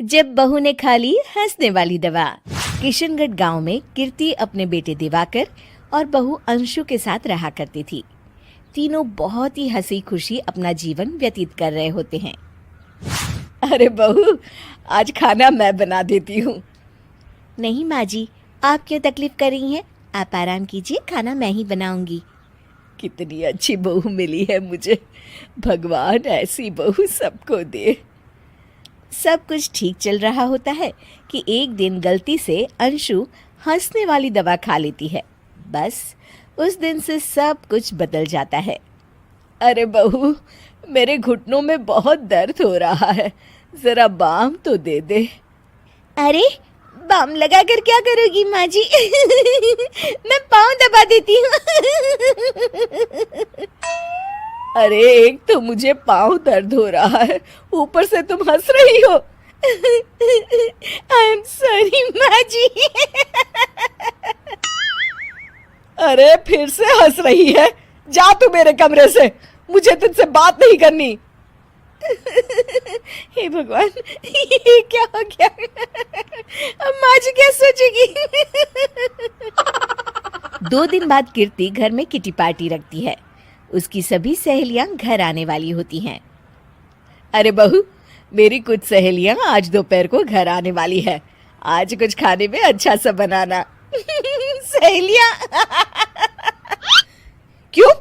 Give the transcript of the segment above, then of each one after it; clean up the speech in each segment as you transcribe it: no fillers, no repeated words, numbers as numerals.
जब बहू ने खा ली हंसने वाली दवा। किशनगढ़ गांव में कीर्ति अपने बेटे दिवाकर और बहू अंशु के साथ रहा करती थी। तीनों बहुत ही हंसी खुशी अपना जीवन व्यतीत कर रहे होते हैं। अरे बहू, आज खाना मैं बना देती हूँ। नहीं माँ जी, आप क्यों तकलीफ कर रही हैं? आप आराम कीजिए, खाना मैं ही बनाऊंगी। कितनी अच्छी बहू मिली है मुझे, भगवान ऐसी बहू सबको दे। सब कुछ ठीक चल रहा होता है कि एक दिन गलती से अंशु हंसने वाली दवा खा लेती है। बस उस दिन से सब कुछ बदल जाता है। अरे बहू, मेरे घुटनों में बहुत दर्द हो रहा है, जरा बाम तो दे दे। अरे बाम लगा कर क्या करोगी माँ जी? मैं पाँव दबा देती हूँ। अरे एक तो मुझे पाँव दर्द हो रहा है, ऊपर से तुम हंस रही हो। आई एम सॉरी माँ जी। अरे फिर से हंस रही है, जा तू मेरे कमरे से, मुझे तुझसे बात नहीं करनी। हे भगवान, ये क्या हो गया? अब माँ जी क्या सोचेगी? 2 दिन बाद कीर्ति घर में किटी पार्टी रखती है। उसकी सभी सहेलियां घर आने वाली होती हैं। अरे बहू, मेरी कुछ सहेलियां आज दोपहर को घर आने वाली है। आज कुछ खाने में अच्छा सा बनाना। सहेलियां? क्यों?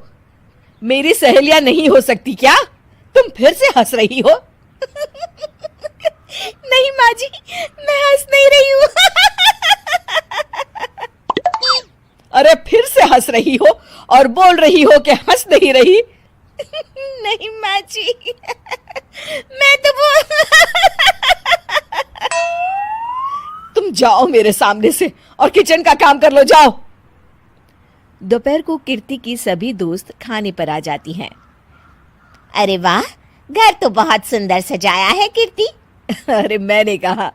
मेरी सहेलियां नहीं हो सकती क्या? तुम फिर से हंस रही हो? नहीं माँ जी, मैं हंस नहीं रही हूँ। अरे फिर से हंस रही हो और बोल रही हो कि हंस नहीं रही। नहीं माँ जी, मैं तो तुम जाओ मेरे सामने से और किचन का काम कर लो, जाओ। दोपहर को कीर्ति की सभी दोस्त खाने पर आ जाती हैं। अरे वाह, घर तो बहुत सुंदर सजाया है कीर्ति। अरे मैंने कहा,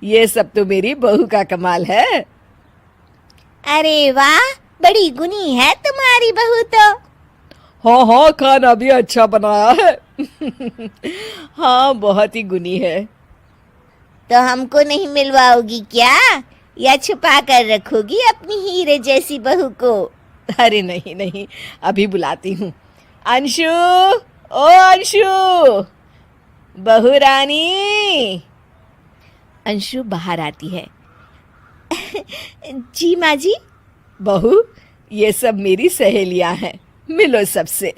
ये सब तो मेरी बहू का कमाल है। अरे वाह, बड़ी गुनी है तुम्हारी बहू तो। हाँ हाँ, खाना भी अच्छा बनाया है। हाँ, बहुत ही गुनी है। तो हमको नहीं मिलवाओगी क्या, या छुपा कर रखोगी अपनी हीरे जैसी बहू को? अरे नहीं नहीं, अभी बुलाती हूँ। अंशु, ओ अंशु, बहू रानी। अंशु बाहर आती है। जी माँ जी। बहू, ये सब मेरी सहेलियां हैं, मिलो सबसे।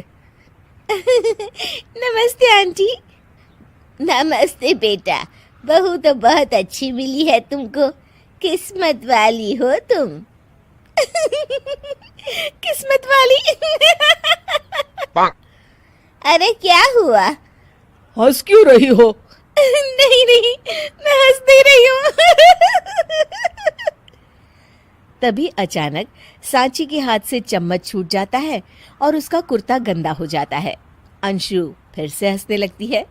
नमस्ते आंटी। नमस्ते बेटा, बहू तो बहुत अच्छी मिली है तुमको, किस्मत वाली हो तुम। किस्मत वाली? अरे क्या हुआ? हंस क्यों रही हो? नहीं नहीं, मैं हंस नहीं रही हूँ। तभी अचानक सांची के हाथ से चम्मच छूट जाता है और उसका कुर्ता गंदा हो जाता है। अंशु फिर से हंसने लगती है।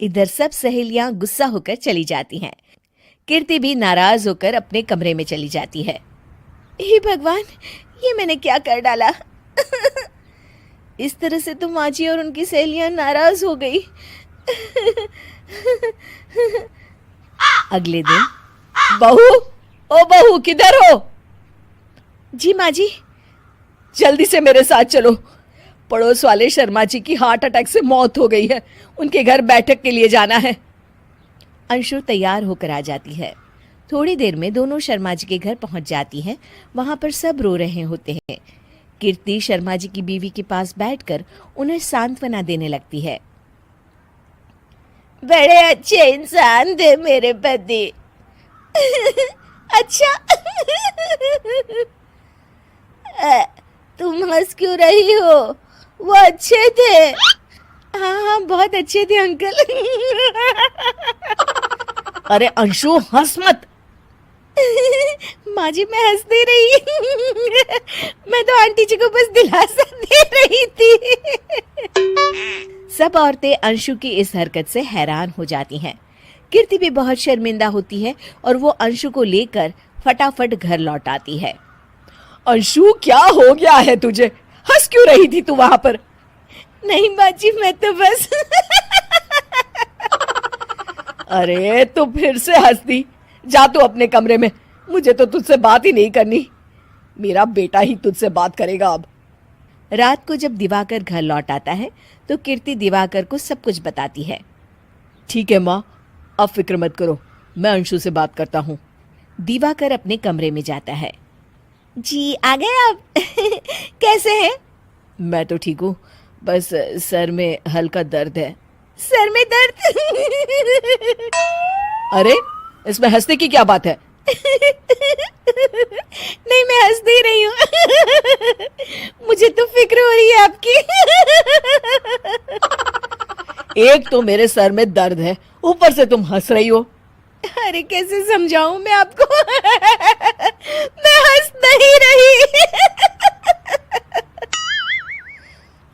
इधर सब सहेलियां गुस्सा होकर चली जाती हैं। कीर्ति भी नाराज होकर अपने कमरे में चली जाती है। हे भगवान, ये मैंने क्या कर डाला? इस तरह से तो माँ जी और उनकी सहेलियां नाराज हो गई। अगले दिन, बहू, ओ बहू, किधर हो? जी माँ जी। जल्दी से मेरे साथ चलो, पड़ोस वाले शर्मा जी की हार्ट अटैक से मौत हो गई है, उनके घर बैठक के लिए जाना है। अंशु तैयार होकर आ जाती है। थोड़ी देर में दोनों शर्मा जी के घर पहुंच जाती हैं। वहां पर सब रो रहे होते हैं। कीर्ति शर्मा जी की बीवी के पास बैठकर उन्हें सांत्वना देने लगती है। बड़े अच्छे इंसान थे मेरे पति। अच्छा। तुम हंस क्यों रही हो? वो अच्छे थे। हाँ हाँ, बहुत अच्छे थे अंकल। अरे अंशु, हंस मत। माँ जी, मैं हंस नहीं रही। मैं तो आंटी जी को बस दिलासा दे रही थी। सब औरतें अंशु की इस हरकत से हैरान हो जाती हैं। कीर्ति भी बहुत शर्मिंदा होती है और वो अंशु को लेकर फटाफट घर लौट आती है। अंशु, क्या हो गया है तुझे? हंस क्यों रही थी तू वहां पर? नहीं बाजी, मैं तो बस अरे तो फिर से हंस दी। जा तू अपने कमरे में, मुझे तो तुझसे बात ही नहीं करनी। मेरा बेटा ही तुझसे बात करेगा अब। रात को जब दिवाकर घर लौट आता है तो कीर्ति दिवाकर को सब कुछ बताती है। ठीक है माँ, अब फिक्र मत करो, मैं अंशु से बात करता हूँ। दिवाकर अपने कमरे में जाता है। जी आ गए आप कैसे हैं? मैं तो ठीक हूँ, बस सर में हल्का दर्द है। सर में दर्द अरे इसमें हंसने की क्या बात है? नहीं, मैं हंस नहीं रही हूँ मुझे तो फिक्र हो रही है आपकी एक तो मेरे सर में दर्द है, ऊपर से तुम हंस रही हो। अरे कैसे समझाऊं मैं आपको मैं हंस नहीं रही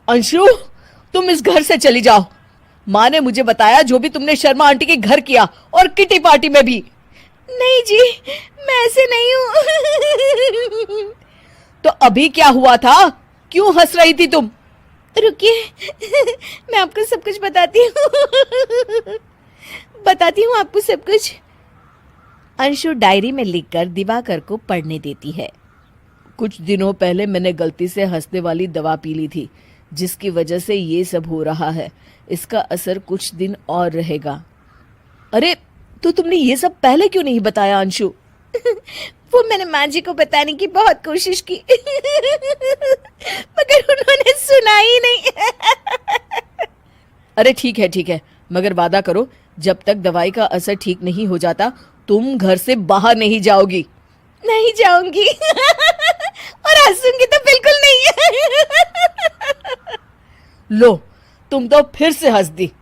अंशु, तुम इस घर से चली जाओ। माँ ने मुझे बताया जो भी तुमने शर्मा आंटी के घर किया, और किटी पार्टी में भी। नहीं जी, मैं ऐसे नहीं हूँ तो अभी क्या हुआ था? क्यों हंस रही थी तुम? रुकिए मैं आपको सब कुछ बताती हूँ आपको सब कुछ। अंशु डायरी में लिखकर दिवाकर को पढ़ने देती है। कुछ दिनों पहले मैंने गलती से हंसने वाली दवा पी ली थी, जिसकी वजह से ये सब हो रहा है। इसका असर कुछ दिन और रहेगा। अरे तो तुमने ये सब पहले क्यों नहीं बताया अंशु? वो मैंने माँ जी को बताने की बहुत कोशिश की मगर उन्होंने सुना ही नहीं अरे ठीक है, मगर वादा करो जब तक दवाई का असर ठीक नहीं हो जाता तुम घर से बाहर नहीं जाओगी। नहीं जाऊंगी और हंसूंगी तो बिल्कुल नहीं लो, तुम तो फिर से हंस दी